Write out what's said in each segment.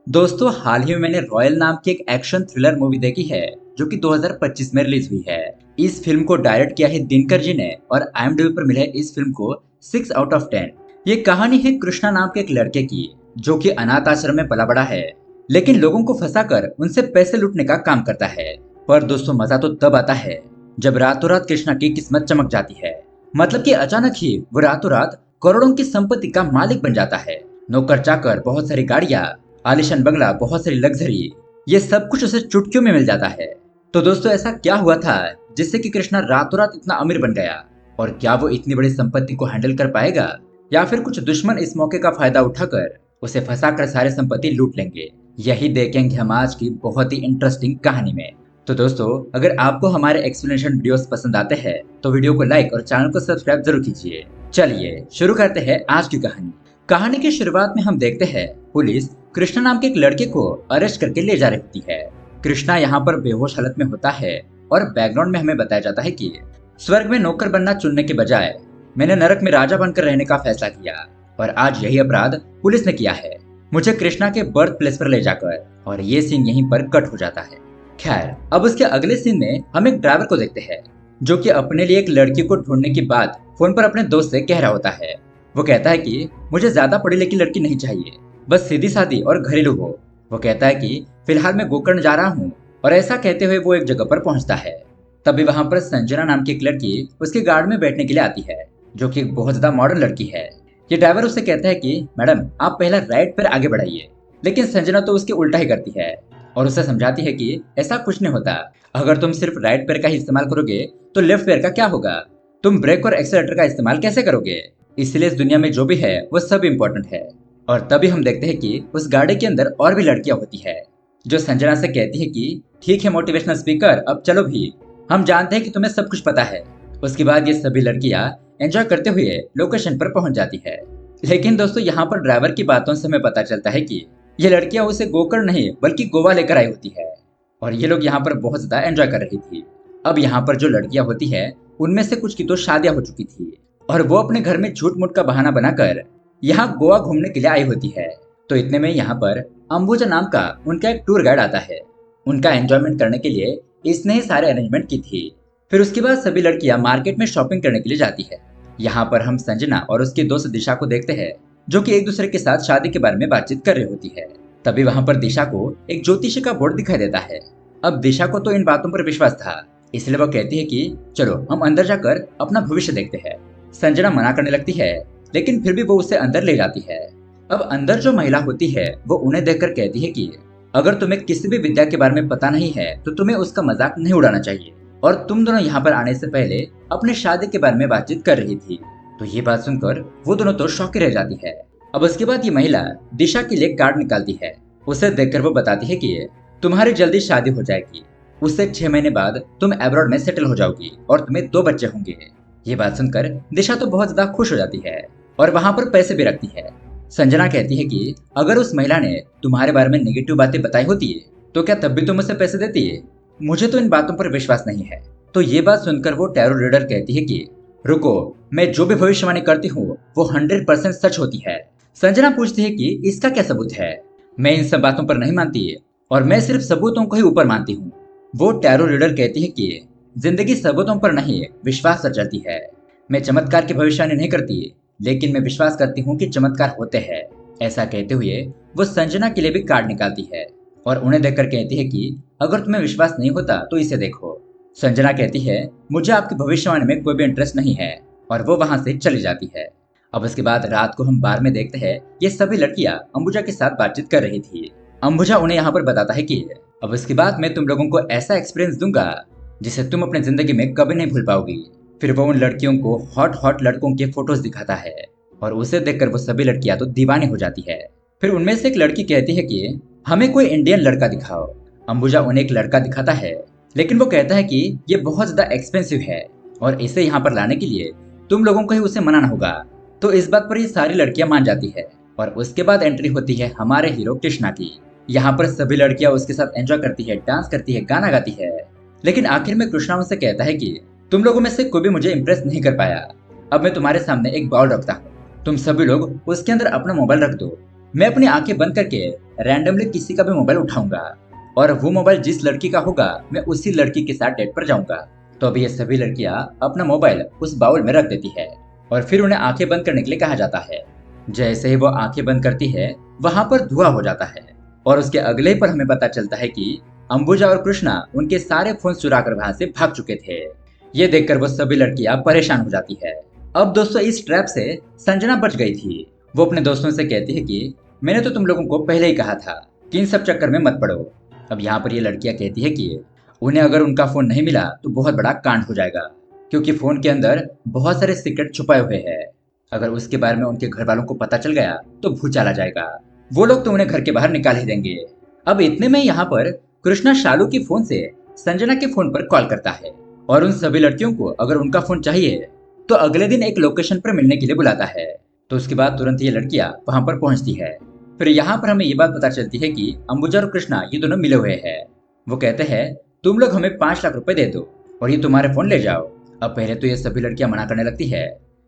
दोस्तों हाल ही में मैंने रॉयल नाम की एक एक्शन थ्रिलर मूवी देखी है जो कि 2025 में रिलीज हुई है। इस फिल्म को डायरेक्ट किया है दिनकर जी ने और IMDb पर मिला है इस फिल्म को 6 आउट ऑफ 10। ये कहानी है कृष्णा नाम के एक लड़के की जो कि अनाथ आश्रम में पला बड़ा है, लेकिन लोगों को फंसाकर उनसे पैसे लूटने का काम करता है। पर दोस्तों मजा तो तब आता है जब रातों रात कृष्णा की किस्मत चमक जाती है। मतलब कि अचानक ही वो रातों रात करोड़ों की संपत्ति का मालिक बन जाता है। नौकर चाकर, बहुत सारी गाड़ियां, आलिशान बंगला, बहुत सारी लग्जरी, ये सब कुछ उसे चुटकियों में मिल जाता है। तो दोस्तों ऐसा क्या हुआ था जिससे कि कृष्णा रातों रात इतना अमीर बन गया, और क्या वो इतनी बड़ी संपत्ति को हैंडल कर पाएगा या फिर कुछ दुश्मन इस मौके का फायदा उठाकर उसे फंसाकर सारी संपत्ति लूट लेंगे। यही देखेंगे हम आज की बहुत ही इंटरेस्टिंग कहानी में। तो दोस्तों अगर आपको हमारे एक्सप्लेनेशन वीडियोस पसंद आते हैं तो वीडियो को लाइक और चैनल को सब्सक्राइब जरूर कीजिए। चलिए शुरू करते हैं आज की कहानी। कहानी की शुरुआत में हम देखते हैं पुलिस कृष्णा नाम के एक लड़के को अरेस्ट करके ले जा रही होती है। कृष्णा यहाँ पर बेहोश हालत में होता है और बैकग्राउंड में हमें बताया जाता है कि स्वर्ग में नौकर बनना चुनने के बजाय मैंने नरक में राजा बनकर रहने का फैसला किया और आज यही अपराध पुलिस ने किया है, मुझे कृष्णा के बर्थ प्लेस पर ले जाकर। और ये सीन यहीं पर कट हो जाता है। खैर अब उसके अगले सीन में हम एक ड्राइवर को देखते हैं जो कि अपने लिए एक लड़की को ढूंढने की बात फोन पर अपने दोस्त से कह रहा होता है। वो कहता है कि मुझे ज्यादा पढ़ी लिखी लड़की नहीं चाहिए, बस सीधी सादी और घरेलू हो। वो कहता है कि फिलहाल मैं गोकर्ण जा रहा हूँ, और ऐसा कहते हुए वो एक जगह पर पहुंचता है। तभी वहां पर संजना नाम की एक लड़की उसके गार्ड में बैठने के लिए आती है जो कि एक बहुत ज्यादा मॉडर्न लड़की है। ये ड्राइवर उससे कहता है कि मैडम आप पहला राइट पर आगे बढ़ाइए, लेकिन संजना तो उसके उल्टा ही करती है और उसे समझाती है कि ऐसा कुछ नहीं होता, अगर तुम सिर्फ राइट पैर का ही इस्तेमाल करोगे तो लेफ्ट पैर का क्या होगा, तुम ब्रेक और एक्सेलेटर का इस्तेमाल कैसे करोगे। इसलिए इस दुनिया में जो भी है वो सब इम्पोर्टेंट है। और तभी हम देखते हैं कि उस गाड़ी के अंदर और भी लड़कियां होती है जो संजना से कहती है कि ठीक है मोटिवेशनल स्पीकर, अब चलो भी, हम जानते हैं कि तुम्हें सब कुछ पता है। उसके बाद ये सभी लड़कियां एंजॉय करते हुए लोकेशन पर पहुंच जाती है। लेकिन दोस्तों यहाँ पर ड्राइवर की बातों से हमें पता चलता है कि ये लड़कियां उसे गोकर्ण नहीं बल्कि गोवा लेकर आई होती है और ये लोग यहाँ पर बहुत ज्यादा एंजॉय कर रही थी। अब यहाँ पर जो लड़कियां होती है उनमें से कुछ की तो शादियां हो चुकी थी और वो अपने घर में झूठ मूठ का बहाना बनाकर यहाँ गोवा घूमने के लिए आई होती है। तो इतने में यहाँ पर अंबुजा नाम का उनका एक टूर गाइड आता है। उनका एंजॉयमेंट करने के लिए इसने ही सारे अरेंजमेंट की थी। फिर उसके बाद सभी लड़कियां मार्केट में शॉपिंग करने के लिए जाती है। यहाँ पर हम संजना और उसकी दोस्त दिशा को देखते हैं जो कि एक दूसरे के साथ शादी के बारे में बातचीत कर रही होती है। तभी वहां पर दिशा को एक ज्योतिषी का बोर्ड दिखाई देता है। अब दिशा को तो इन बातों पर विश्वास था, इसलिए वो कहती है कि चलो हम अंदर जाकर अपना भविष्य देखते हैं। संजना मना करने लगती है, लेकिन फिर भी वो उसे अंदर ले जाती है। अब अंदर जो महिला होती है वो उन्हें देखकर कहती है कि अगर तुम्हें किसी भी विद्या के बारे में पता नहीं है तो तुम्हें उसका मजाक नहीं उड़ाना चाहिए, और तुम दोनों यहाँ पर आने से पहले अपनी शादी के बारे में बातचीत कर रही थी। तो ये बात सुनकर वो दोनों तो शॉक रह जाती है। अब उसके बाद ये महिला दिशा के लिए कार्ड निकालती है। उसे देखकर वो बताती है कि तुम्हारी जल्दी शादी हो जाएगी, उससे 6 महीने बाद तुम अब्रॉड में सेटल हो जाओगी और तुम्हें 2 बच्चे होंगे। ये बात सुनकर दिशा तो बहुत ज्यादा खुश हो जाती है और वहां पर पैसे भी रखती है। संजना कहती है कि अगर उस महिला ने तुम्हारे बारे में नेगेटिव बातें बताई होती तो क्या तब भी तुम उसे पैसे देती है, मुझे तो इन बातों पर विश्वास नहीं है। तो ये बात सुनकर वो टैरो रीडर कहती है कि रुको, मैं जो भी भविष्यवाणी करती हूँ वो 100% सच होती है। संजना पूछती है कि इसका क्या सबूत है। मैं इन सब बातों पर नहीं मानती और मैं सिर्फ सबूतों को ही ऊपर मानती हूँ। वो टैरो रीडर कहती है कि जिंदगी सबूतों पर नहीं विश्वास पर चलती है। मैं चमत्कार की भविष्यवाणी नहीं करती, लेकिन मैं विश्वास करती हूँ कि चमत्कार होते हैं। ऐसा कहते हुए वो संजना के लिए भी कार्ड निकालती है और उन्हें देखकर कहती है कि अगर तुम्हें विश्वास नहीं होता तो इसे देखो। संजना कहती है मुझे आपकी भविष्यवाणी में कोई भी इंटरेस्ट नहीं है, और वो वहां से चली जाती है। अब उसके बाद रात को हम बार में देखते हैं ये सभी लड़कियां अंबुजा के साथ बातचीत कर रही थी। अंबुजा उन्हें यहाँ पर बताता है कि अब इसके बाद मैं तुम लोगों को ऐसा एक्सपीरियंस दूंगा जिसे तुम अपनी जिंदगी में कभी नहीं भूल पाओगी। फिर वो उन लड़कियों को हॉट हॉट लड़कों के फोटोज दिखाता है और उसे देखकर वो सभी लड़कियां तो दीवानी हो जाती है। फिर उनमें से एक लड़की कहती है कि हमें कोई इंडियन लड़का दिखाओ। अंबुजा उन्हें एक लड़का दिखाता है, लेकिन वो कहता है कि ये बहुत ज्यादा एक्सपेंसिव है और इसे यहाँ पर लाने के लिए तुम लोगों को ही उसे मनाना होगा। तो इस बात पर ये सारी लड़कियां मान जाती है और उसके बाद एंट्री होती है हमारे हीरो कृष्णा की। यहाँ पर सभी लड़कियां उसके साथ एंजॉय करती है, डांस करती है, गाना गाती है। लेकिन आखिर में कृष्णा उनसे कहता है कि तुम लोगों में से कोई भी मुझे इम्प्रेस नहीं कर पाया। अब मैं तुम्हारे सामने एक बाउल रखता हूँ, तुम सभी लोग उसके अंदर अपना मोबाइल रख दो मैं अपनी आंखें बंद करके रैंडमली किसी का भी मोबाइल उठाऊंगा और वो मोबाइल जिस लड़की का होगा मैं उसी लड़की के साथ डेट पर जाऊंगा। तो अब ये सभी लड़कियां अपना मोबाइल उस बाउल में रख देती है और फिर उन्हें आंखें बंद करने के लिए कहा जाता है। जैसे ही वो आंखें बंद करती है वहां पर धुआं हो जाता है और उसके अगले ही पर हमें पता चलता है कि अंबुजा और कृष्णा उनके सारे फोन चुरा कर वहां से भाग चुके थे। ये देखकर वो सभी लड़कियां परेशान हो जाती है। अब दोस्तों इस ट्रैप से संजना बच गई थी। वो अपने दोस्तों से कहती है कि मैंने तो तुम लोगों को पहले ही कहा था कि इन सब चक्कर में मत पड़ो। अब यहाँ पर ये लड़कियां कहती है कि उन्हें अगर उनका फोन नहीं मिला तो बहुत बड़ा कांड हो जाएगा, क्योंकि फोन के अंदर बहुत सारे सीक्रेट छुपाए हुए हैं। अगर उसके बारे में उनके घर वालों को पता चल गया तो भूचाल आ जाएगा। वो लोग तो उन्हें घर के बाहर निकाल ही देंगे। अब इतने में यहाँ पर कृष्णा शालू की फोन से संजना के फोन पर कॉल करता है और उन सभी लड़कियों को अगर उनका फोन चाहिए तो अगले दिन एक लोकेशन पर मिलने के लिए बुलाता है। तो उसके बाद तुरंत ये लड़कियां वहां पर पहुंचती है। फिर यहाँ पर हमें ये बात पता चलती है कि अंबुजा और कृष्णा ये दोनों मिले हुए हैं। वो कहते हैं तुम लोग हमें 5 लाख रुपए दे दो और ये तुम्हारे फोन ले जाओ। अब पहले तो ये सभी लड़कियां मना करने लगती है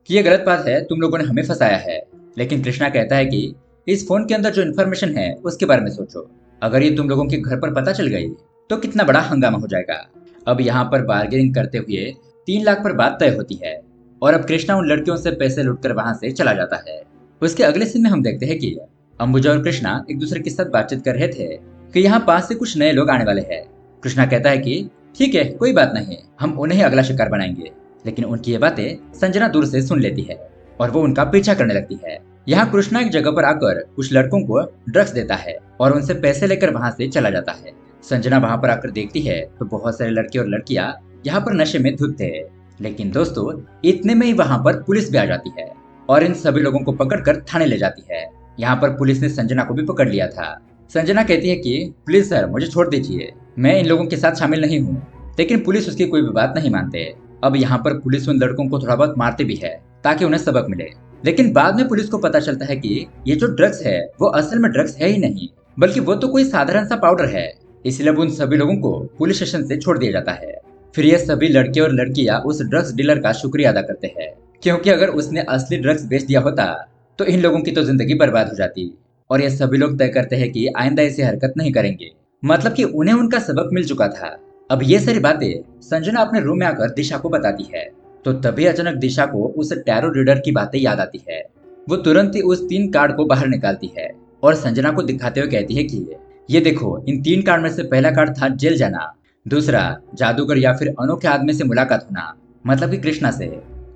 कि ये गलत बात है, तुम लोगों ने हमें फंसाया है। लेकिन कृष्णा कहता है कि इस फोन के अंदर जो इन्फॉर्मेशन है उसके बारे में सोचो, अगर ये तुम लोगों के घर पर पता चल गई तो कितना बड़ा हंगामा हो जाएगा। अब यहाँ पर बार्गेनिंग करते हुए 3 लाख पर बात तय होती है और अब कृष्णा उन लड़कियों से पैसे लूटकर वहां से चला जाता है। उसके अगले सीन में हम देखते हैं कि अंबुजा और कृष्णा एक दूसरे के साथ बातचीत कर रहे थे कि यहाँ पास से कुछ नए लोग आने वाले हैं। कृष्णा कहता है कि ठीक है कोई बात नहीं, हम उन्हें ही अगला शिकार बनाएंगे। लेकिन उनकी ये बातें संजना दूर से सुन लेती है और वो उनका पीछा करने लगती है। यहाँ कृष्णा एक जगह पर आकर कुछ लड़कों को ड्रग्स देता है और उनसे पैसे लेकर वहां से चला जाता है। संजना वहां पर आकर देखती है तो बहुत सारे लड़के और लड़कियां यहाँ पर नशे में धुत थे। लेकिन दोस्तों इतने में ही वहां पर पुलिस भी आ जाती है और इन सभी लोगों को पकड़कर थाने ले जाती है। यहाँ पर पुलिस ने संजना को भी पकड़ लिया था। संजना कहती है कि प्लीज सर मुझे छोड़ दीजिए, मैं इन लोगों के साथ शामिल नहीं हूँ। लेकिन पुलिस उसकी कोई भी बात नहीं मानते। अब यहाँ पर पुलिस उन लड़कों को थोड़ा बहुत मारते भी है ताकि उन्हें सबक मिले। लेकिन बाद में पुलिस को पता चलता है कि ये जो ड्रग्स है वो असल में ड्रग्स है ही नहीं, बल्कि वो तो कोई साधारण सा पाउडर है। इसलिए उन सभी लोगों को पुलिस स्टेशन से छोड़ दिया जाता है। फिर ये सभी लड़के और लड़कियां उस ड्रग्स डीलर का शुक्रिया अदा करते हैं, क्योंकि अगर उसने असली ड्रग्स बेच दिया होता तो इन लोगों की तो जिंदगी बर्बाद हो जाती। और ये सभी लोग तय करते हैं कि आइंदा ऐसी हरकत नहीं करेंगे, मतलब कि उन्हें उनका सबक मिल चुका था। अब ये सारी बातें संजना अपने रूम में आकर दिशा को बताती है। तो तभी अचानक दिशा को उस टैरो रीडर की बातें याद आती है। वो तुरंत ही उस 3 कार्ड को बाहर निकालती है और संजना को दिखाते हुए कहती है कि ये देखो, इन 3 कार्ड में से पहला कार्ड था जेल जाना, दूसरा जादूगर या फिर अनोखे आदमी से मुलाकात होना, मतलब कि कृष्णा से,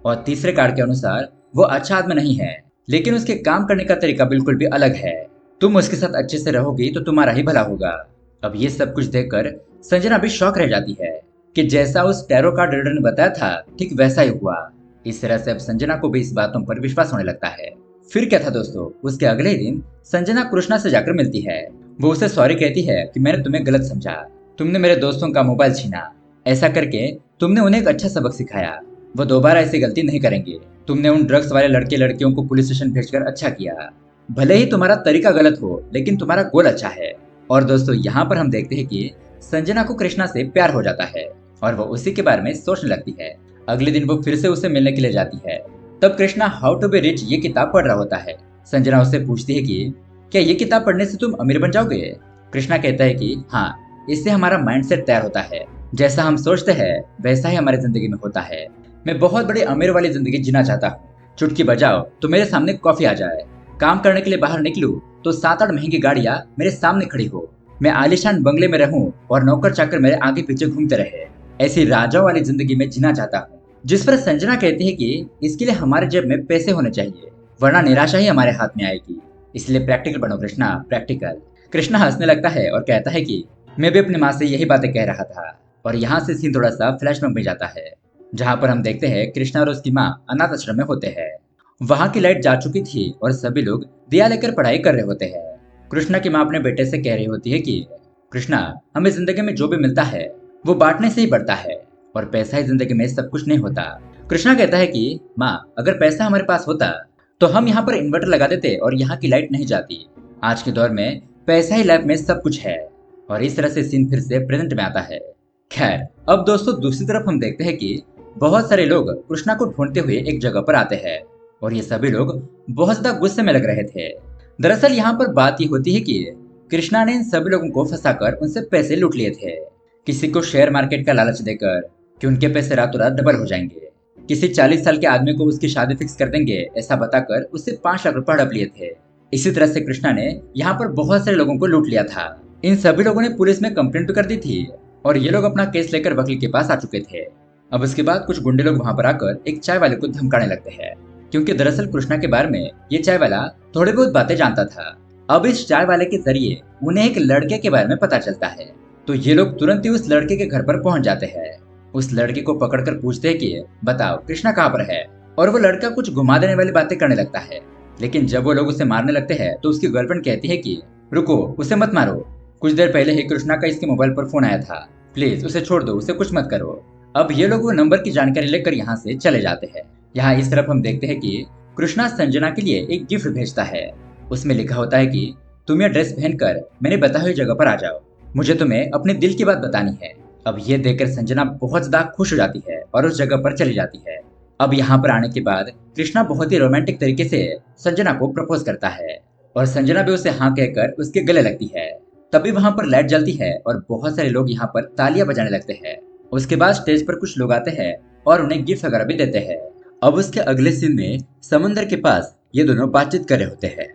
और तीसरे कार्ड के अनुसार वो अच्छा आदमी नहीं है लेकिन उसके काम करने का तरीका बिल्कुल भी अलग है। तुम उसके साथ अच्छे से रहोगी तो तुम्हारा ही भला होगा। अब ये सब कुछ देखकर संजना भी शॉक रह जाती है कि जैसा उस टैरो कार्ड रीडर ने बताया था ठीक वैसा ही हुआ। इस तरह से अब संजना को भी इस बातों पर विश्वास होने लगता है। फिर क्या था दोस्तों, उसके अगले ही दिन संजना कृष्णा से जाकर मिलती है। वो उसे सॉरी कहती है कि मैंने तुम्हें गलत समझा, तुमने मेरे दोस्तों का मोबाइल छीना, ऐसा करके तुमने उन्हें एक अच्छा सबक सिखाया, वो दोबारा ऐसी गलती नहीं करेंगे। तुमने उन ड्रग्स वाले लड़के लड़कियों को पुलिस स्टेशन भेजकर अच्छा किया। भले ही तुम्हारा तरीका गलत हो लेकिन तुम्हारा गोल अच्छा है। और दोस्तों यहाँ पर हम देखते हैं कि संजना को कृष्णा से प्यार हो जाता है और वो उसी के बारे में सोचने लगती है। अगले दिन वो फिर से उसे मिलने के लिए जाती है। तब Krishna how to be rich ये किताब पढ़ रहा होता है। संजना उससे पूछती है कि क्या ये किताब पढ़ने से तुम अमीर बन जाओगे? कृष्णा कहता है कि हाँ, इससे हमारा माइंडसेट तैयार होता है, जैसा हम सोचते हैं वैसा ही हमारी जिंदगी में होता है। मैं बहुत बड़ी अमीर वाली जिंदगी जीना चाहता हूँ। चुटकी बजाओ तो मेरे सामने कॉफी आ जाए, काम करने के लिए बाहर निकलूं तो 7-8 महंगी गाड़ियां मेरे सामने खड़ी हो, मैं आलीशान बंगले में रहूं और नौकर चाकर मेरे आगे पीछे घूमते रहे। ऐसी राजाओं वाली जिंदगी में जीना चाहता हूँ। जिस पर संजना कहती है कि इसके लिए हमारे जेब में पैसे होने चाहिए, वरना निराशा ही हमारे हाथ में आएगी। इसलिए प्रैक्टिकल बनो कृष्णा, प्रैक्टिकल। कृष्णा हंसने लगता है और कहता है कि मैं भी अपनी माँ से यही बातें कह रहा था। और यहाँ से सीन थोड़ा सा फ्लैशबैक में जाता है, जहाँ पर हम देखते हैं कृष्णा और उसकी माँ अनाथ आश्रम में होते हैं। वहाँ की लाइट जा चुकी थी और सभी लोग दिया लेकर पढ़ाई कर रहे होते हैं। कृष्णा की माँ अपने बेटे से कह रही होती है कि कृष्णा, हमें जिंदगी में जो भी मिलता है वो बांटने से ही बढ़ता है और पैसा ही जिंदगी में सब कुछ नहीं होता। कृष्णा कहता है कि माँ, अगर पैसा हमारे पास होता तो हम यहाँ पर इन्वर्टर लगा देते और यहाँ की लाइट नहीं जाती। आज के दौर में पैसा ही लाइफ में सब कुछ है। और इस तरह से सीन फिर से प्रेजेंट में आता है। खैर, अब दोस्तों दूसरी तरफ हम देखते हैं कि बहुत सारे लोग कृष्णा को ढूंढते हुए एक जगह पर आते हैं और ये सभी लोग बहुत ज्यादा गुस्से में लग रहे थे। दरअसल यहाँ पर बात ये होती है कि कृष्णा ने इन सभी लोगों को फंसाकर उनसे पैसे लूट लिए थे। किसी को शेयर मार्केट का लालच देकर कि उनके पैसे रातों रात डबल हो जाएंगे, किसी 40 साल के आदमी को उसकी शादी फिक्स कर देंगे ऐसा बताकर उससे 5 लाख रुपए हड़प लिए थे। इसी तरह से कृष्णा ने यहाँ पर बहुत सारे लोगों को लूट लिया था। इन सभी लोगों ने पुलिस में कंप्लेंट भी कर दी थी और ये लोग अपना केस लेकर वकील के पास आ चुके थे। अब उसके बाद कुछ गुंडे लोग वहां पर आकर एक चाय वाले को धमकाने लगते हैं, क्योंकि दरअसल कृष्णा के बारे में ये चाय वाला थोड़ी बहुत बातें जानता था। अब इस चाय वाले के जरिए उन्हें एक लड़के के बारे में पता चलता है, तो ये लोग तुरंत ही उस लड़के के घर पर पहुंच जाते हैं। उस लड़के को पकड़कर पूछते हैं कि बताओ कृष्णा कहाँ पर है, और वो लड़का कुछ घुमा देने वाली बातें करने लगता है। लेकिन जब वो लोग उसे मारने लगते हैं तो उसकी गर्लफ्रेंड कहती है कि रुको, उसे मत मारो, कुछ देर पहले ही कृष्णा का इसके मोबाइल पर फोन आया था, प्लीज उसे छोड़ दो, उसे कुछ मत करो। अब ये लोग वो नंबर की जानकारी लेकर यहाँ से चले जाते हैं। यहाँ इस तरफ हम देखते हैं कि कृष्णा संजना के लिए एक गिफ्ट भेजता है। उसमें लिखा होता है कि तुम यह ड्रेस पहनकर मैंने बताई हुई जगह पर आ जाओ, मुझे तुम्हें अपने दिल की बात बतानी है। अब ये देखकर संजना बहुत ज्यादा खुश हो जाती है और उस जगह पर चली जाती है। अब यहाँ पर आने के बाद कृष्णा बहुत ही रोमांटिक तरीके से संजना को प्रपोज करता है और संजना भी उसे हाँ कहकर उसके गले लगती है। तभी वहां पर लाइट जलती है और बहुत सारे लोग यहाँ पर तालियां बजाने लगते हैं। उसके बाद स्टेज पर कुछ लोग आते हैं और उन्हें गिफ्ट वगैरह भी देते हैं। अब उसके अगले सीन में समंदर के पास ये दोनों बातचीत कर रहे होते हैं।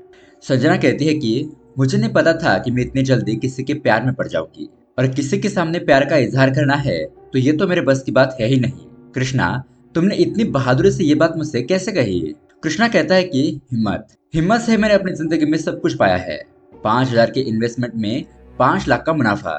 संजना कहती है कि मुझे नहीं पता था कि मैं इतनी जल्दी किसी के प्यार में पड़ जाऊंगी, और किसी के सामने प्यार का इजहार करना है तो ये तो मेरे बस की बात है ही नहीं। कृष्णा, तुमने इतनी बहादुरी से ये बात मुझसे कैसे कही? कृष्णा कहता है कि हिम्मत हिम्मत से मैंने अपनी जिंदगी में सब कुछ पाया है। 5,000 के इन्वेस्टमेंट में 5 लाख का मुनाफा।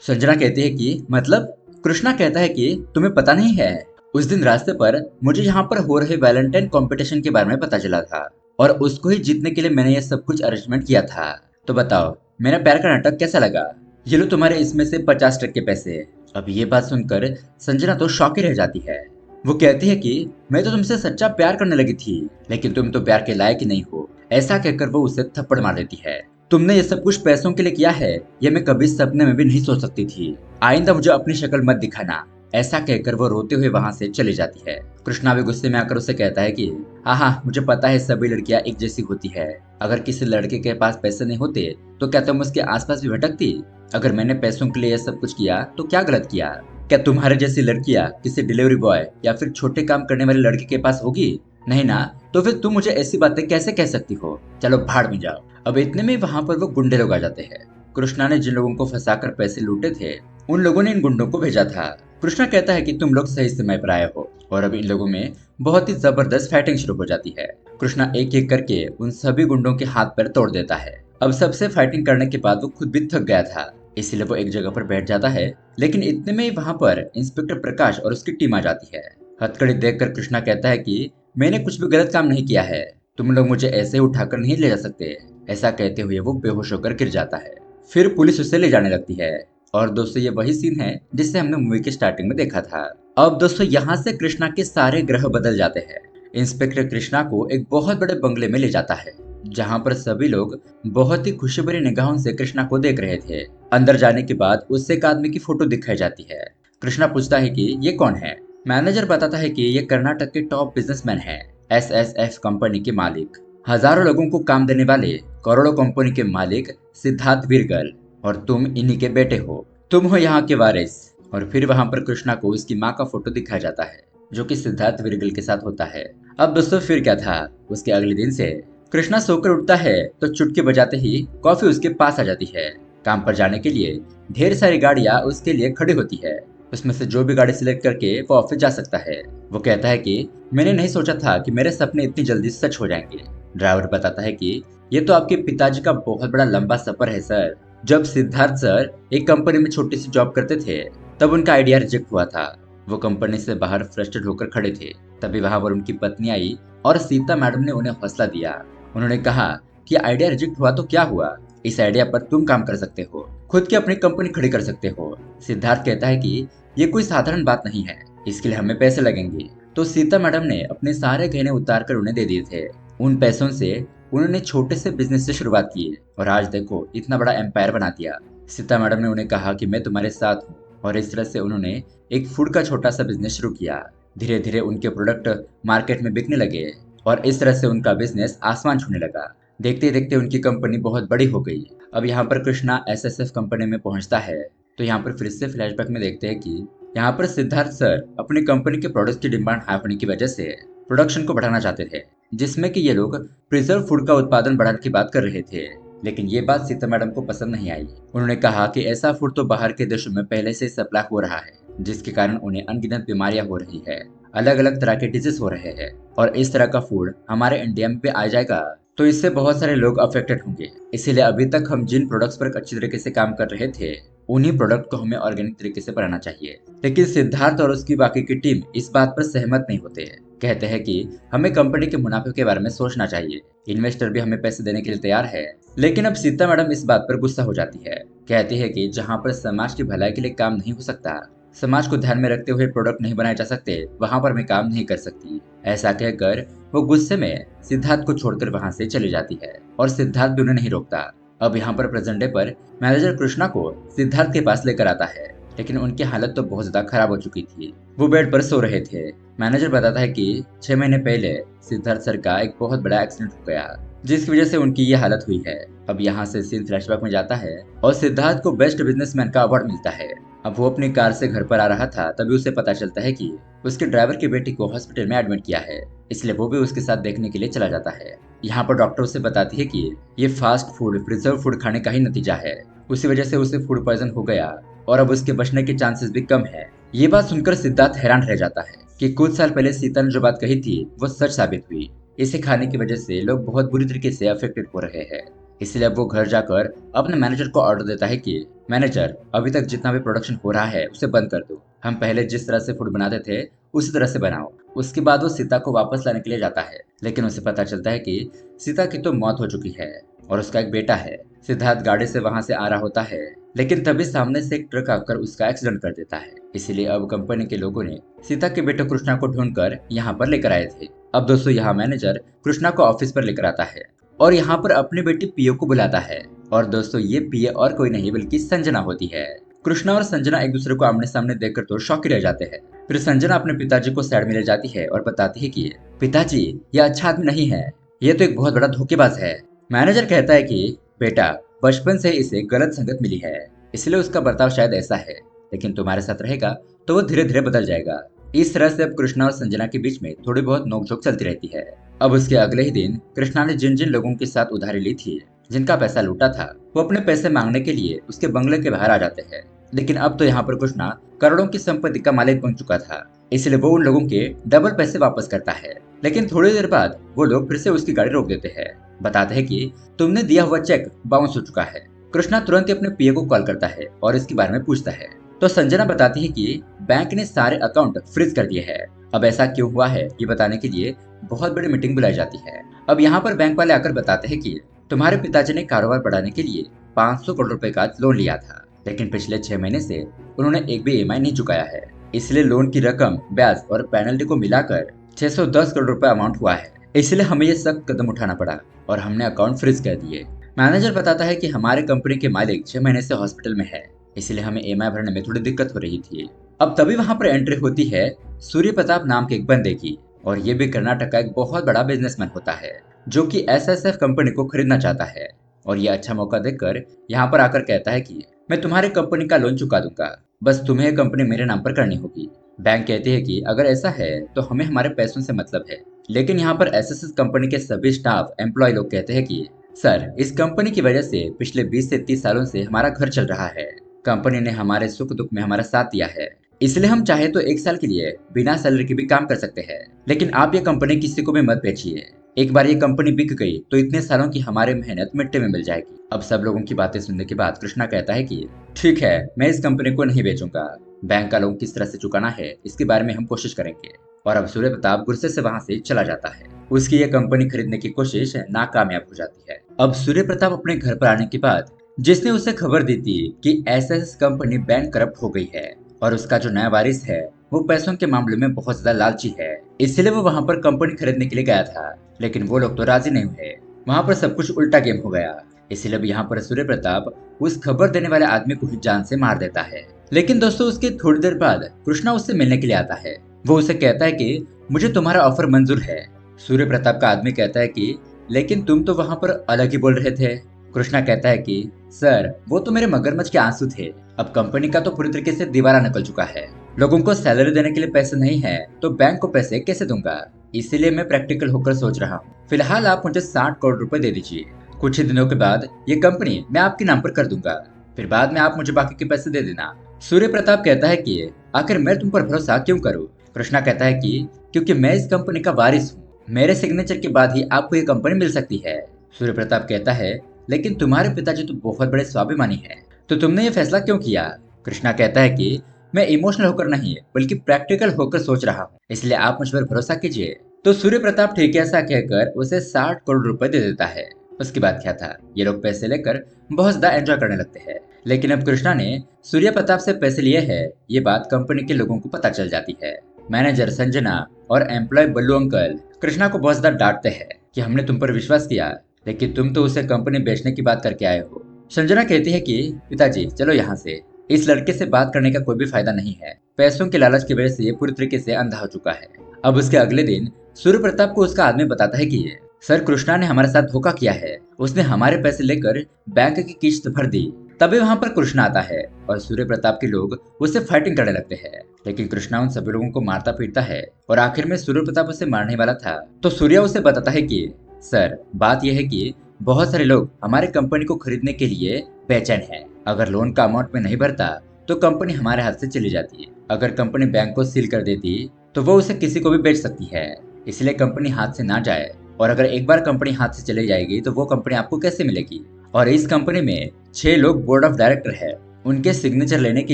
संजना कहती है कि मतलब? कृष्णा कहता है कि तुम्हें पता नहीं है, उस दिन रास्ते पर मुझे यहाँ पर हो रहे वैलेंटाइन कंपटीशन के बारे में पता चला था और उसको ही जीतने के लिए मैंने ये सब कुछ अरेंजमेंट किया था। तो बताओ मेरा प्यार का नाटक कैसा लगा? ये लो तुम्हारे इसमें से 50 के पैसे। अब ये बात सुनकर संजना तो शॉक ही रह जाती है। वो कहती है कि मैं तो तुमसे सच्चा प्यार करने लगी थी, लेकिन तुम तो प्यार के लायक ही नहीं हो। ऐसा कहकर वो उसे थप्पड़ मार देती है। तुमने ये सब कुछ पैसों के लिए किया है, ये मैं कभी सपने में भी नहीं सोच सकती थी। आइंदा मुझे अपनी शक्ल मत दिखाना। ऐसा कहकर वो रोते हुए वहां से चली जाती है। कृष्णा भी गुस्से में आकर उसे कहता है कि हाँ हाँ, मुझे पता है सभी लड़कियां एक जैसी होती है। अगर किसी लड़के के पास पैसे नहीं होते तो क्या तुम उसके आसपास भी भटकती? अगर मैंने पैसों के लिए ये सब कुछ किया तो क्या गलत किया? क्या तुम्हारे जैसी लड़कियां किसी डिलीवरी बॉय या फिर छोटे काम करने वाले लड़के के पास होगी? नहीं ना, तो फिर तुम मुझे ऐसी बातें कैसे कह सकती हो? चलो भाड़ में जाओ। अब इतने में वहां पर वो गुंडे लोग आ जाते हैं। कृष्णा ने जिन लोगों को फंसाकर पैसे लूटे थे उन लोगों ने इन गुंडों को भेजा था। कृष्णा कहता है कि तुम लोग सही समय पर आए हो, और अब इन लोगों में बहुत ही जबरदस्त फाइटिंग शुरू हो जाती है। कृष्णा एक एक करके उन सभी गुंडों के हाथ पैर तोड़ देता है। अब सबसे फाइटिंग करने के बाद वो खुद भी थक गया था, इसलिए वो एक जगह पर बैठ जाता है। लेकिन इतने में ही वहां पर इंस्पेक्टर प्रकाश और उसकी टीम आ जाती है। हथकड़ी देखकर कृष्णा कहता है कि मैंने कुछ भी गलत काम नहीं किया है, तुम लोग मुझे ऐसे उठाकर नहीं ले जा सकते। ऐसा कहते हुए वो बेहोश होकर गिर जाता है। फिर पुलिस उसे ले जाने लगती है। और दोस्तों ये वही सीन है जिसे हमने मूवी के स्टार्टिंग में देखा था। अब दोस्तों यहाँ से कृष्णा के सारे ग्रह बदल जाते हैं। इंस्पेक्टर कृष्णा को एक बहुत बड़े बंगले में ले जाता है, जहाँ पर सभी लोग बहुत ही खुशी भरी निगाहों से कृष्णा को देख रहे थे। अंदर जाने के बाद उससे एक आदमी की फोटो दिखाई जाती है। कृष्णा पूछता है कि ये कौन है? मैनेजर बताता है कि ये कर्नाटक के टॉप बिजनेसमैन है, SSF कंपनी के मालिक, हजारों लोगों को काम देने वाले करोड़ों कंपनी के मालिक सिद्धार्थ वीरगल, और तुम इन्हीं के बेटे हो, तुम हो यहाँ के वारिस। और फिर वहां पर कृष्णा को उसकी माँ का फोटो दिखाया जाता है, जो कि सिद्धार्थ वीरगल के साथ होता है। अब दोस्तों फिर क्या था, उसके अगले दिन से कृष्णा सोकर उठता है तो चुटकी बजाते ही कॉफी उसके पास आ जाती है। काम पर जाने के लिए ढेर सारी गाड़ियां उसके लिए खड़ी होती है। उसमें से जो भी गाड़ी सिलेक्ट करके वो ऑफिस जा सकता है। वो कहता है कि मैंने नहीं सोचा था कि मेरे सपने इतनी जल्दी सच हो जाएंगे। ड्राइवर बताता है कि ये तो आपके पिताजी का बहुत बड़ा लंबा सफर है सर। जब सिद्धार्थ सर एक कंपनी में छोटी सी जॉब करते थे तब उनका आइडिया रिजेक्ट हुआ था। वो कंपनी से बाहर फ्रस्ट्रेट होकर खड़े थे। तभी वहां पर उनकी पत्नी आई और सीता मैडम ने उन्हें हौसला दिया। उन्होंने कहा कि आइडिया रिजेक्ट हुआ तो क्या हुआ, इस आइडिया पर तुम काम कर सकते हो, खुद की अपनी कंपनी खड़ी कर सकते हो। सिद्धार्थ कहता है कि ये कोई साधारण बात नहीं है, इसके लिए हमें पैसे लगेंगे। तो सीता मैडम ने अपने सारे गहने उतार कर उन्हें दे दिए थे। उन पैसों से उन्होंने छोटे से बिजनेस से शुरुआत की और आज देखो इतना बड़ा एम्पायर बना दिया। सीता मैडम ने उन्हें कहा कि मैं तुम्हारे साथ हूँ, और इस तरह से उन्होंने एक फूड का छोटा सा बिजनेस शुरू किया। धीरे धीरे उनके प्रोडक्ट मार्केट में बिकने लगे और इस तरह से उनका बिजनेस आसमान छूने लगा। देखते देखते उनकी कंपनी बहुत बड़ी हो गई। अब यहाँ पर कृष्णा एसएसएफ कंपनी में पहुंचता है तो यहाँ पर फिर से फ्लैशबैक में देखते हैं कि यहाँ पर सिद्धार्थ सर अपनी कंपनी के प्रोडक्ट्स की डिमांड हाई होने की वजह से प्रोडक्शन को बढ़ाना चाहते थे, जिसमें कि ये लोग प्रिजर्व फूड का उत्पादन बढ़ाने की बात कर रहे थे। लेकिन ये बात सीता मैडम को पसंद नहीं आई। उन्होंने कहा कि ऐसा फूड तो बाहर के देशों में पहले से सप्लाई हो रहा है, जिसके कारण उन्हें अनगिनत बीमारियां हो रही है, अलग अलग तरह के डिजीज हो रहे हैं, और इस तरह का फूड हमारे इंडिया में भी आ जाएगा तो इससे बहुत सारे लोग अफेक्टेड होंगे। इसीलिए अभी तक हम जिन प्रोडक्ट्स पर अच्छी तरीके से काम कर रहे थे उन्हीं प्रोडक्ट को हमें ऑर्गेनिक तरीके से बनाना चाहिए। लेकिन सिद्धार्थ और उसकी बाकी की टीम इस बात पर सहमत नहीं होते हैं। कहते हैं कि हमें कंपनी के मुनाफे के बारे में सोचना चाहिए, इन्वेस्टर भी हमें पैसे देने के लिए तैयार है। लेकिन अब सीता मैडम इस बात पर गुस्सा हो जाती है। कहती है कि जहाँ पर समाज की भलाई के लिए काम नहीं हो सकता, समाज को ध्यान में रखते हुए प्रोडक्ट नहीं बनाए जा सकते, वहां पर मैं काम नहीं कर सकती। ऐसा कहकर वो गुस्से में सिद्धार्थ को छोड़कर वहां से चली जाती है और सिद्धार्थ भी उन्हें नहीं रोकता। अब यहाँ पर प्रेजेंट डे पर मैनेजर कृष्णा को सिद्धार्थ के पास लेकर आता है, लेकिन उनकी हालत तो बहुत ज्यादा खराब हो चुकी थी। वो बेड पर सो रहे थे। मैनेजर बताता है कि 6 महीने पहले सिद्धार्थ सर का एक बहुत बड़ा एक्सीडेंट हो गया, जिसकी वजह से उनकी ये हालत हुई है। अब यहाँ से सीन फ्लैशबैक में जाता है और सिद्धार्थ को बेस्ट बिजनेसमैन का अवार्ड मिलता है। अब वो अपनी कार से घर पर आ रहा था, तभी उसे पता चलता है कि उसके ड्राइवर की बेटी को हॉस्पिटल में एडमिट किया है, इसलिए वो भी उसके साथ देखने के लिए चला जाता है। यहाँ पर डॉक्टर उसे बताती है कि ये फास्ट फूड प्रिजर्व फूड खाने का ही नतीजा है, उसी वजह से उसे फूड पॉइजन हो गया और अब उसके बचने के चांसेस भी कम है। ये बात सुनकर सिद्धार्थ हैरान रह जाता है कि कुछ साल पहले सीता ने जो बात कही थी वो सच साबित हुई। इसे खाने की वजह से लोग बहुत बुरी तरीके से अफेक्टेड हो रहे हैं। इसलिए अब वो घर जाकर अपने मैनेजर को ऑर्डर देता है कि मैनेजर, अभी तक जितना भी प्रोडक्शन हो रहा है उसे बंद कर दो। हम पहले जिस तरह से फूड बनाते थे उसी तरह से बनाओ। उसके बाद वो सीता को वापस लाने के लिए जाता है, लेकिन उसे पता चलता है कि सीता की तो मौत हो चुकी है और उसका एक बेटा है। सिद्धार्थ गाड़ी से वहां से आ रहा होता है, लेकिन तभी सामने से एक ट्रक आकर उसका एक्सीडेंट कर देता है। इसीलिए अब कंपनी के लोगों ने सीता के बेटे कृष्णा को ढूंढकर यहाँ पर लेकर आए थे। अब दोस्तों यहाँ मैनेजर कृष्णा को ऑफिस पर लेकर आता है और यहाँ पर अपनी बेटी पियो को बुलाता है। और दोस्तों ये पियो और कोई नहीं बल्कि संजना होती है। कृष्णा और संजना एक दूसरे को आमने सामने देखकर तो शॉक ही रह जाते हैं। फिर संजना अपने पिताजी को साइड में ले जाती है और बताती है कि पिताजी, ये अच्छा आदमी नहीं है, ये तो एक बहुत बड़ा धोखेबाज है। मैनेजर कहता है कि बेटा, बचपन से इसे गलत संगत मिली है, इसलिए उसका बर्ताव शायद ऐसा है, लेकिन तुम्हारे साथ रहेगा तो वो धीरे धीरे बदल जाएगा। इस तरह से अब कृष्णा और संजना के बीच में थोड़ी बहुत नोकझोंक चलती रहती है। अब उसके अगले ही दिन कृष्णा ने जिन जिन लोगों के साथ उधारी ली थी, जिनका पैसा लूटा था, वो अपने पैसे मांगने के लिए उसके बंगले के बाहर आ जाते हैं। लेकिन अब तो यहाँ पर कृष्णा करोड़ों की संपत्ति का मालिक बन चुका था, इसलिए वो उन लोगों के डबल पैसे वापस करता है। लेकिन थोड़ी देर बाद वो लोग फिर से उसकी गाड़ी रोक देते हैं, बताते हैं कि तुमने दिया हुआ चेक बाउंस हो चुका है। कृष्णा तुरंत ही अपने पीए को कॉल करता है और इसके बारे में पूछता है, तो संजना बताती है कि बैंक ने सारे अकाउंट फ्रीज कर दिए हैं। अब ऐसा क्यों हुआ है ये बताने के लिए बहुत बड़ी मीटिंग बुलाई जाती है। अब यहाँ पर बैंक वाले आकर बताते हैं कि तुम्हारे पिताजी ने कारोबार बढ़ाने के लिए 500 करोड़ रुपए का लोन लिया था, लेकिन पिछले 6 महीने से उन्होंने एक भी ईएमआई नहीं चुकाया है, इसलिए लोन की रकम, ब्याज और पेनल्टी को मिलाकर 610 करोड़ रुपए अमाउंट हुआ है। इसलिए हमें ये सख्त कदम उठाना पड़ा और हमने अकाउंट फ्रीज कर दिए। मैनेजर बताता है कि हमारे कंपनी के मालिक 6 महीने से हॉस्पिटल में है, इसलिए हमें ईएमआई भरने में थोड़ी दिक्कत हो रही थी। अब तभी वहां पर एंट्री होती है सूर्य प्रताप नाम के एक बंदे की, और ये भी कर्नाटक का एक बहुत बड़ा बिजनेसमैन होता है जो कि एसएसएफ कंपनी को खरीदना चाहता है। और ये अच्छा मौका देखकर यहाँ पर आकर कहता है कि मैं तुम्हारी कंपनी का लोन चुका दूंगा, बस तुम्हें कंपनी मेरे नाम पर करनी होगी। बैंक कहती है कि अगर ऐसा है तो हमें हमारे पैसों से मतलब है। लेकिन यहाँ पर एसएसएफ कंपनी के सभी स्टाफ एम्प्लॉय लोग कहते हैं कि सर, इस कंपनी की वजह से पिछले 20 से 30 सालों से हमारा घर चल रहा है। कंपनी ने हमारे सुख दुख में हमारा साथ दिया है, इसलिए हम चाहे तो 1 साल के लिए बिना सैलरी के भी काम कर सकते हैं। लेकिन आप ये कंपनी किसी को भी मत बेचिए। एक बार ये कंपनी बिक गई तो इतने सालों की हमारी मेहनत मिट्टी में मिल जाएगी। अब सब लोगों की बातें सुनने के बाद कृष्णा कहता है कि ठीक है, मैं इस कंपनी को नहीं बेचूंगा। बैंक का लोन किस तरह से चुकाना है इसके बारे में हम कोशिश करेंगे। और अब सूर्य प्रताप गुस्से से वहां से चला जाता है। उसकी ये कंपनी खरीदने की कोशिश नाकामयाब हो जाती है। अब सूर्य प्रताप अपने घर पर आने के बाद जिसने उसे खबर दी थी कि एसएस कंपनी बैंक करप्ट हो गई है और उसका जो नया वारिस है वो पैसों के मामले में बहुत ज्यादा लालची है, इसलिए वो वहां पर कंपनी खरीदने के लिए गया था। लेकिन वो लोग तो राजी नहीं हुए। वहां पर सब कुछ उल्टा गेम हो गया। इसलिए अब यहाँ पर सूर्य प्रताप उस खबर देने वाले आदमी को ही जान से मार देता है। लेकिन दोस्तों उसके थोड़ी देर बाद कृष्णा उससे मिलने के लिए आता है। वो उसे कहता है कि मुझे तुम्हारा ऑफर मंजूर है। सूर्य प्रताप का आदमी कहता है कि लेकिन तुम तो वहाँ पर अलग ही बोल रहे थे। कृष्णा कहता है कि सर वो तो मेरे मगरमच्छ के आंसू थे। अब कंपनी का तो पूरी तरीके से दीवारा निकल चुका है। लोगों को सैलरी देने के लिए पैसे नहीं है तो बैंक को पैसे कैसे दूंगा। इसीलिए मैं प्रैक्टिकल होकर सोच रहा हूँ। फिलहाल आप मुझे 60 करोड़ रुपए दे दीजिए। कुछ ही दिनों के बाद ये कंपनी मैं आपके नाम पर कर दूंगा। फिर बाद में आप मुझे बाकी के पैसे दे देना। सूर्य प्रताप कहता है कि आखिर मैं तुम पर भरोसा क्यों करूं। कृष्णा कहता है कि क्योंकि मैं इस कंपनी का वारिस हूँ। मेरे सिग्नेचर के बाद ही आपको ये कंपनी मिल सकती है। सूर्य प्रताप कहता है लेकिन तुम्हारे पिताजी तो बहुत बड़े स्वाभिमानी हैं, तो तुमने ये फैसला क्यों किया। कृष्णा कहता है कि मैं इमोशनल होकर नहीं बल्कि प्रैक्टिकल होकर सोच रहा हूँ, इसलिए आप मुझ पर भरोसा कीजिए। तो सूर्य प्रताप ठीक है ऐसा कहकर उसे 60 करोड़ रुपए दे देता है। उसके बाद क्या था, ये लोग पैसे लेकर बहुत ज्यादा एंजॉय करने लगते हैं। लेकिन अब कृष्णा ने सूर्य प्रताप से पैसे लिए हैं, ये बात कंपनी के लोगों को पता चल जाती है। मैनेजर संजना और एम्प्लॉय बल्लू अंकल कृष्णा को बहुत ज्यादा डांटते हैं कि हमने तुम पर विश्वास किया, लेकिन तुम तो उसे कंपनी बेचने की बात करके आए हो। संजना कहती है कि पिताजी चलो यहाँ से, इस लड़के से बात करने का कोई भी फायदा नहीं है। पैसों के लालच की वजह से ये पूरी तरीके से अंधा हो चुका है। अब उसके अगले दिन सूर्य प्रताप को उसका आदमी बताता है कि सर कृष्णा ने हमारे साथ धोखा किया है। उसने हमारे पैसे लेकर बैंक की किश्त भर दी। तभी वहाँ पर कृष्णा आता है और सूर्य प्रताप के लोग उससे फाइटिंग करने लगते हैं। लेकिन कृष्णा उन सभी लोगों को मारता पीटता है और आखिर में सूर्य प्रताप उसे मारने वाला था तो सूर्य उसे बताता है कि सर बात यह है कि बहुत सारे लोग हमारे कंपनी को खरीदने के लिए बेचैन हैं। अगर लोन का अमाउंट में नहीं भरता तो कंपनी हमारे हाथ से चली जाती है। अगर कंपनी बैंक को सील कर देती तो वो उसे किसी को भी बेच सकती है। इसलिए कंपनी हाथ से ना जाए, और अगर एक बार कंपनी हाथ से चली जाएगी तो वो कंपनी आपको कैसे मिलेगी। और इस कंपनी में 6 लोग बोर्ड ऑफ डायरेक्टर है, उनके सिग्नेचर लेने के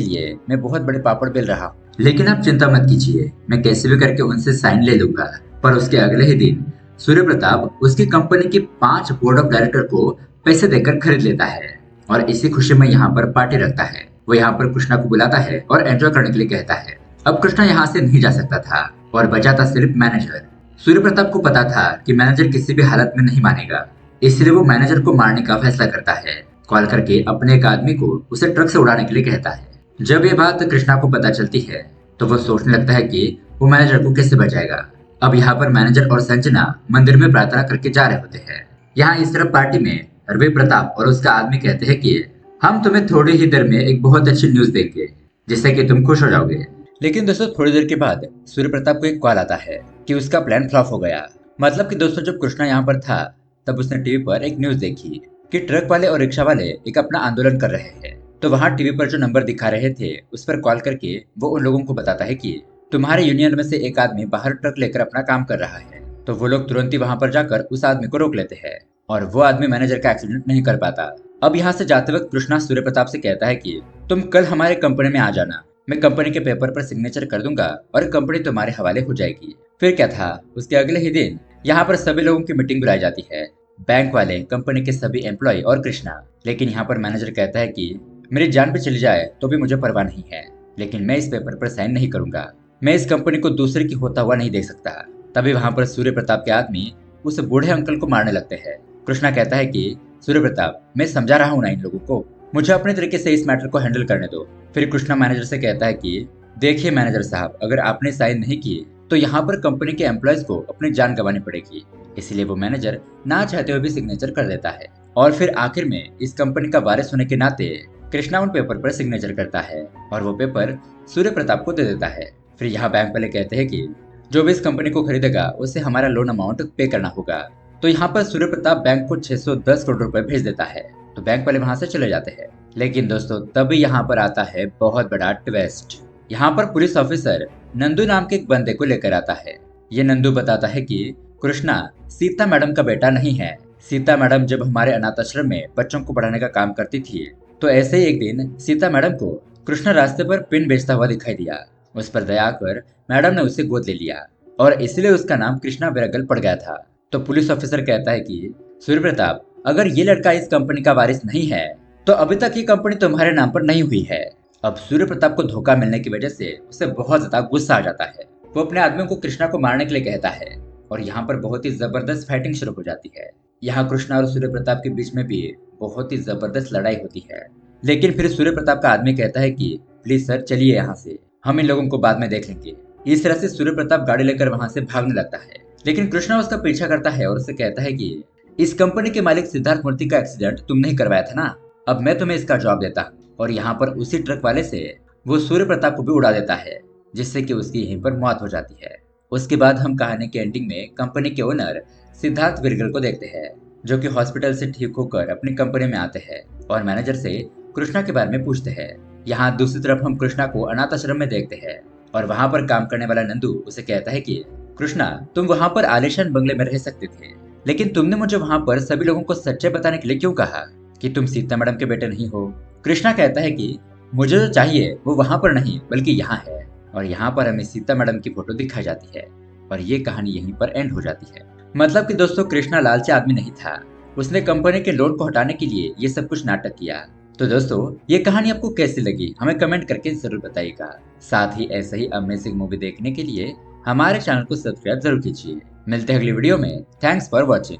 लिए मैं बहुत बड़े पापड़ बेल रहा हूँ। लेकिन आप चिंता मत कीजिए, मैं कैसे भी करके उनसे साइन ले लूंगा। पर उसके अगले ही दिन सूर्य प्रताप उसकी कंपनी के 5 बोर्ड ऑफ डायरेक्टर को पैसे देकर खरीद लेता है और इसी खुशी में यहाँ पर पार्टी रखता है। वो यहाँ पर कृष्णा को बुलाता है और एंजॉय करने के लिए कहता है। अब कृष्णा यहाँ से नहीं जा सकता था और बचा था सिर्फ मैनेजर। सूर्य प्रताप को पता था कि मैनेजर किसी भी हालत में नहीं मानेगा, इसलिए वो मैनेजर को मारने का फैसला करता है। कॉल करके अपने एक आदमी को उसे ट्रक से उड़ाने के लिए कहता है। जब ये बात कृष्णा को पता चलती है तो वो सोचने लगता है कि वो मैनेजर को कैसे बचाएगा। अब यहाँ पर मैनेजर और संजना मंदिर में प्रार्थना करके जा रहे होते हैं। यहाँ इस तरफ पार्टी में रवि प्रताप और उसका आदमी कहते हैं कि हम तुम्हें थोड़ी ही देर में एक बहुत अच्छी न्यूज देंगे जिससे कि तुम खुश हो जाओगे। लेकिन दोस्तों थोड़ी देर के बाद सूर्य प्रताप को एक कॉल आता है कि उसका प्लान फ्लॉप हो गया। मतलब कि दोस्तों जब कृष्णा यहाँ पर था तब उसने टीवी पर एक न्यूज देखी कि ट्रक वाले और रिक्शा वाले एक अपना आंदोलन कर रहे हैं। तो वहाँ टीवी पर जो नंबर दिखा रहे थे उस पर कॉल करके वो उन लोगों को बताता है कि तुम्हारे यूनियन में से एक आदमी बाहर ट्रक लेकर अपना काम कर रहा है। तो वो लोग तुरंत ही वहाँ पर जाकर उस आदमी को रोक लेते हैं और वो आदमी मैनेजर का एक्सीडेंट नहीं कर पाता। अब यहाँ से जाते वक्त कृष्णा सूर्य प्रताप से कहता है कि तुम कल हमारे कंपनी में आ जाना, मैं कंपनी के पेपर पर सिग्नेचर कर दूंगा और कंपनी तुम्हारे हवाले हो जाएगी। फिर क्या था, उसके अगले ही दिन यहाँ पर सभी लोगों की मीटिंग बुलाई जाती है, बैंक वाले, कंपनी के सभी एम्प्लॉय और कृष्णा। लेकिन यहाँ पर मैनेजर कहता है कि मेरी जान भी चली जाए तो भी मुझे परवाह नहीं है, लेकिन मैं इस पेपर पर साइन नहीं करूंगा। मैं इस कंपनी को दूसरे की होता हुआ नहीं देख सकता। तभी वहां पर सूर्य प्रताप के आदमी उस बूढ़े अंकल को मारने लगते हैं। कृष्णा कहता है कि सूर्य प्रताप मैं समझा रहा हूँ ना इन लोगों को, मुझे अपने तरीके से इस मैटर को हैंडल करने दो। फिर कृष्णा मैनेजर से कहता है कि देखिए मैनेजर साहब, अगर आपने साइन नहीं किए तो यहाँ पर कंपनी के एम्प्लॉयज को अपनी जान गंवानी पड़ेगी। इसलिए वो मैनेजर ना चाहते हुए भी सिग्नेचर कर देता है और फिर आखिर में इस कंपनी का वारिस होने के नाते कृष्णा उन पेपर पर सिग्नेचर करता है और वो पेपर सूर्य प्रताप को दे देता है। फिर यहाँ बैंक वाले कहते हैं कि जो भी इस कंपनी को खरीदेगा उसे हमारा लोन अमाउंट पे करना होगा। तो यहाँ पर सूर्य प्रताप बैंक को 610 करोड़ रुपए भेज देता है। तो बैंक वाले वहां से चले जाते हैं। लेकिन दोस्तों तभी यहाँ पर आता है बहुत बड़ा ट्विस्ट। यहाँ पर पुलिस ऑफिसर नंदू नाम के एक बंदे को लेकर आता है। ये नंदू बताता है कि कृष्णा सीता मैडम का बेटा नहीं है। सीता मैडम जब हमारे अनाथ आश्रम में बच्चों को पढ़ाने का काम करती थी तो ऐसे ही एक दिन सीता मैडम को कृष्णा रास्ते पर पिन बेचता हुआ दिखाई दिया। उस पर दया कर मैडम ने उसे गोद ले लिया और इसलिए उसका नाम कृष्णा विरगल पड़ गया था। तो पुलिस ऑफिसर कहता है कि सूर्य प्रताप, अगर ये लड़का इस कंपनी का वारिस नहीं है तो अभी तक ये कंपनी तुम्हारे नाम पर नहीं हुई है। अब सूर्य प्रताप को धोखा मिलने की वजह से उसे बहुत ज्यादा गुस्सा आ जाता है। वो अपने आदमियों को कृष्णा को मारने के लिए कहता है और यहाँ पर बहुत ही जबरदस्त फाइटिंग शुरू हो जाती है। यहाँ कृष्णा और सूर्य प्रताप के बीच में भी बहुत ही जबरदस्त लड़ाई होती है। लेकिन फिर सूर्य प्रताप का आदमी कहता है कि प्लीज सर चलिए यहाँ से, हम इन लोगों को बाद में देख लेंगे। इस तरह से सूर्य प्रताप गाड़ी लेकर वहां से भागने लगता है। लेकिन कृष्णा उसका पीछा करता है और उसे कहता है कि इस कंपनी के मालिक सिद्धार्थ मूर्ति का एक्सीडेंट तुमने ही करवाया था ना, अब मैं तुम्हें इसका जवाब देता हूँ। और यहाँ पर उसी ट्रक वाले से वो सूर्य प्रताप को भी उड़ा देता है, जिससे कि उसकी यहीं पर मौत हो जाती है। उसके बाद हम कहानी के एंडिंग में कंपनी के ओनर सिद्धार्थ विरगल को देखते हैं, जो कि हॉस्पिटल से ठीक होकर अपनी कंपनी में आते हैं और मैनेजर से कृष्णा के बारे में पूछते हैं। यहाँ दूसरी तरफ हम कृष्णा को अनाथ आश्रम में देखते हैं और वहाँ पर काम करने वाला नंदू उसे कहता है कि कृष्णा, तुम वहाँ पर आलीशान बंगले में रह सकते थे, लेकिन तुमने मुझे वहाँ पर सभी लोगों को सच्चाई बताने के लिए क्यों कहा कि तुम सीता मैडम के बेटे नहीं हो। कृष्णा कहता है कि मुझे जो चाहिए वो वहाँ पर नहीं बल्कि यहाँ है, और यहाँ पर हमें सीता मैडम की फोटो दिखाई जाती है और ये कहानी यहीं पर एंड हो जाती है। मतलब कि दोस्तों, कृष्णा लालची आदमी नहीं था, उसने कंपनी के लोन को हटाने के लिए ये सब कुछ नाटक किया। तो दोस्तों, ये कहानी आपको कैसी लगी हमें कमेंट करके जरूर बताइएगा। साथ ही ऐसे ही अमेजिंग मूवी देखने के लिए हमारे चैनल को सब्सक्राइब जरूर कीजिए। मिलते हैं अगली वीडियो में। Thanks for watching.